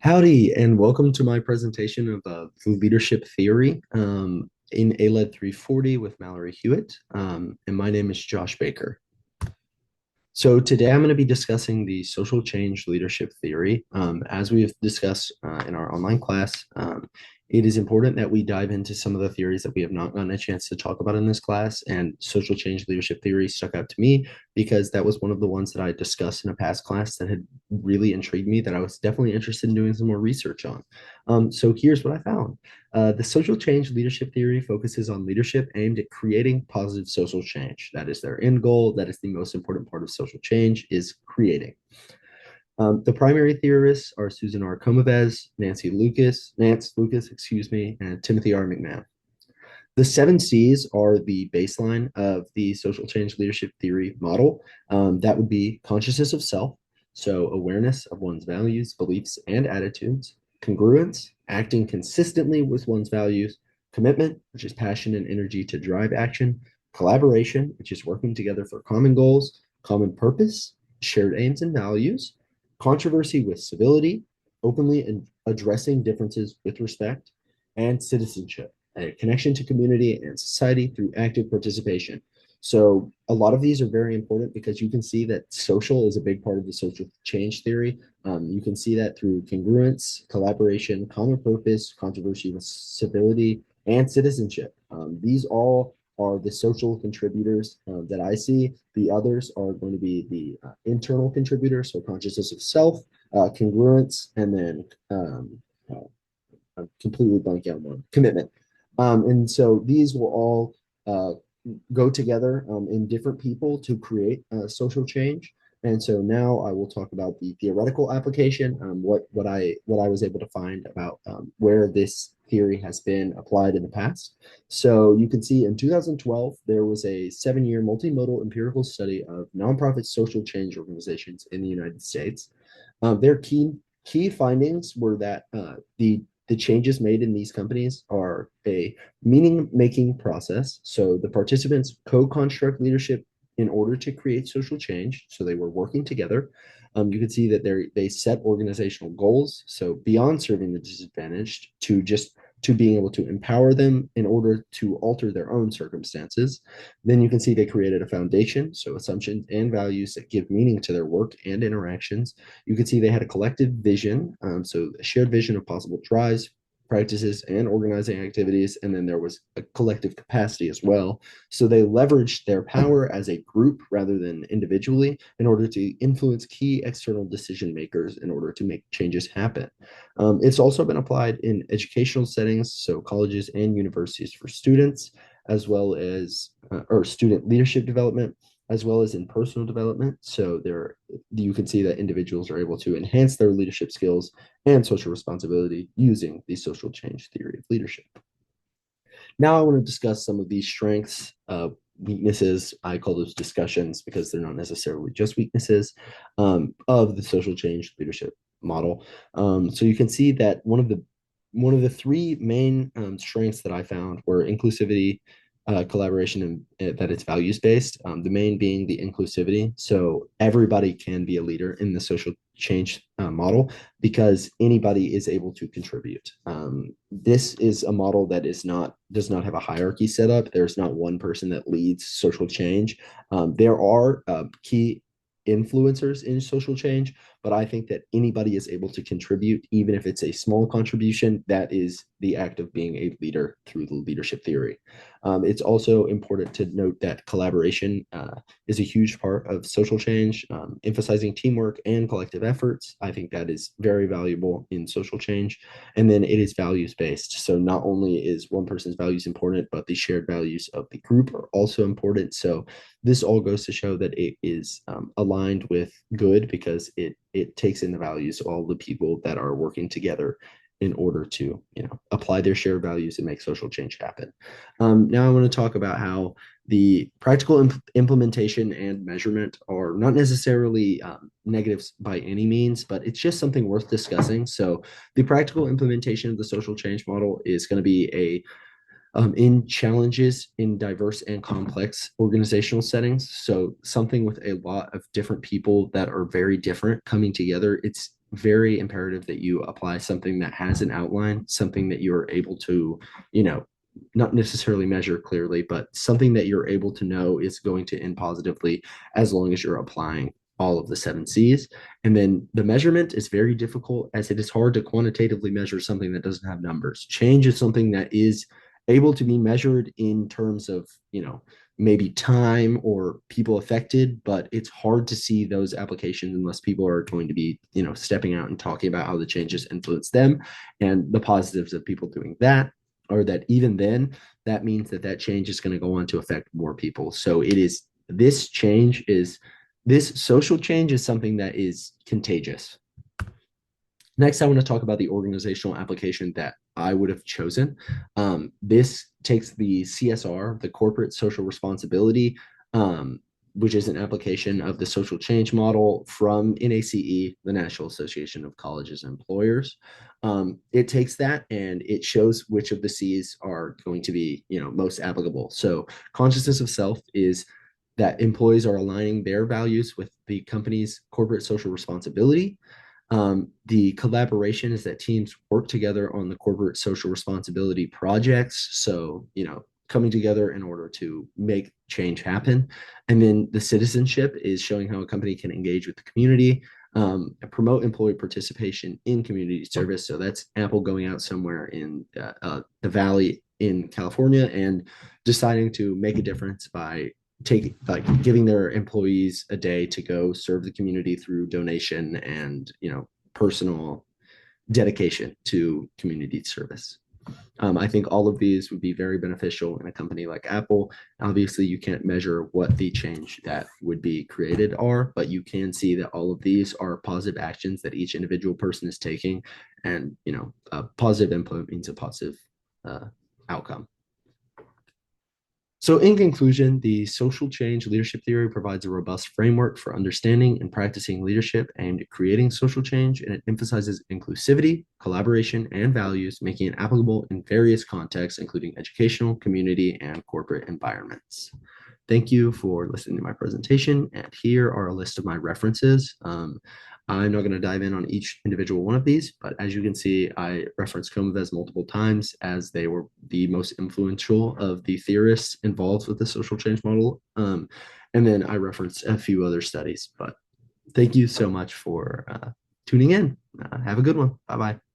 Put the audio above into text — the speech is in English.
Howdy, and welcome to my presentation of leadership theory in ALED 340 with Mallory Hewitt. And my name is Josh Baker. So today I'm going to be discussing the social change leadership theory. As we've discussed in our online class, it is important that we dive into some of the theories that we have not gotten a chance to talk about in this class. And social change leadership theory stuck out to me because that was one of the ones that I discussed in a past class that had really intrigued me that I was definitely interested in doing some more research on. So here's what I found. The social change leadership theory focuses on leadership aimed at creating positive social change. That is their end goal. That is the most important part of social change is creating. The primary theorists are Susan R. Comavez, Nance Lucas, and Timothy R. McMahon. The seven C's are the baseline of the social change leadership theory model. That would be consciousness of self, so awareness of one's values, beliefs, and attitudes, congruence, acting consistently with one's values, commitment, which is passion and energy to drive action, collaboration, which is working together for common goals, common purpose, shared aims and values, controversy with civility, openly addressing differences with respect, and citizenship, a connection to community and society through active participation. So a lot of these are very important because you can see that social is a big part of the social change theory. You can see that through congruence, collaboration, common purpose, controversy with civility, and citizenship. These all are the social contributors that I see. The others are going to be the internal contributors, so consciousness of self, congruence, and then I'm completely blanking out one commitment. And so these will all go together in different people to create social change. And so now I will talk about the theoretical application, what I was able to find about where this theory has been applied in the past. So you can see in 2012 there was a 7-year multimodal empirical study of nonprofit social change organizations in the United States. Their key findings were that the changes made in these companies are a meaning making process. So the participants co-construct leadership in order to create social change. So they were working together. You can see that they set organizational goals. So beyond serving the disadvantaged to being able to empower them in order to alter their own circumstances. Then you can see they created a foundation, so assumptions and values that give meaning to their work and interactions. You can see they had a collective vision, so a shared vision of possible drives, practices, and organizing activities. And then there was a collective capacity as well. So they leveraged their power as a group rather than individually in order to influence key external decision makers in order to make changes happen. It's also been applied in educational settings, so colleges and universities for students, as well as or student leadership development, as well as in personal development. So there, you can see that individuals are able to enhance their leadership skills and social responsibility using the social change theory of leadership. Now I want to discuss some of these strengths, weaknesses. I call those discussions because they're not necessarily just weaknesses of the social change leadership model. So you can see that one of the three main strengths that I found were inclusivity, collaboration, and that it's values based. The main being the inclusivity. So everybody can be a leader in the social change model because anybody is able to contribute. This is a model that does not have a hierarchy set up. There's not one person that leads social change. There are key influencers in social change, but I think that anybody is able to contribute, even if it's a small contribution. That is the act of being a leader through the leadership theory. It's also important to note that collaboration is a huge part of social change, emphasizing teamwork and collective efforts. I think that is very valuable in social change. And then it is values based. So not only is one person's values important, but the shared values of the group are also important. So this all goes to show that it is aligned with good because it takes in the values of all the people that are working together in order to apply their shared values and make social change happen. Now I want to talk about how the practical implementation and measurement are not necessarily negatives by any means, but it's just something worth discussing. So the practical implementation of the social change model is going to be in challenges in diverse and complex organizational settings. So something with a lot of different people that are very different coming together, it's very imperative that you apply something that has an outline, something that you're able to, you know, not necessarily measure clearly, but something that you're able to know is going to end positively as long as you're applying all of the seven C's. And then the measurement is very difficult as it is hard to quantitatively measure something that doesn't have numbers. Change is something that is able to be measured in terms of, maybe time or people affected, but it's hard to see those applications unless people are going to be, stepping out and talking about how the changes influence them. And the positives of people doing that are that even then, that means that that change is going to go on to affect more people. So it is this change is this social change is something that is contagious. Next, I want to talk about the organizational application that I would have chosen. This takes the CSR, the corporate social responsibility, which is an application of the social change model from NACE, the National Association of Colleges and Employers. It takes that and it shows which of the C's are going to be, most applicable. So consciousness of self is that employees are aligning their values with the company's corporate social responsibility. The collaboration is that teams work together on the corporate social responsibility projects. So, coming together in order to make change happen. And then the citizenship is showing how a company can engage with the community, promote employee participation in community service. So that's Apple going out somewhere in the Valley in California and deciding to make a difference by giving their employees a day to go serve the community through donation and personal dedication to community service. I think all of these would be very beneficial in a company like Apple. Obviously, you can't measure what the change that would be created are, but you can see that all of these are positive actions that each individual person is taking, and a positive input means a positive outcome. So, in conclusion, the social change leadership theory provides a robust framework for understanding and practicing leadership and creating social change, and it emphasizes inclusivity, collaboration, and values, making it applicable in various contexts, including educational, community, and corporate environments. Thank you for listening to my presentation, and here are a list of my references. I'm not going to dive in on each individual one of these, but as you can see, I referenced Comavez multiple times as they were the most influential of the theorists involved with the social change model. And then I referenced a few other studies, but thank you so much for tuning in. Have a good one. Bye-bye.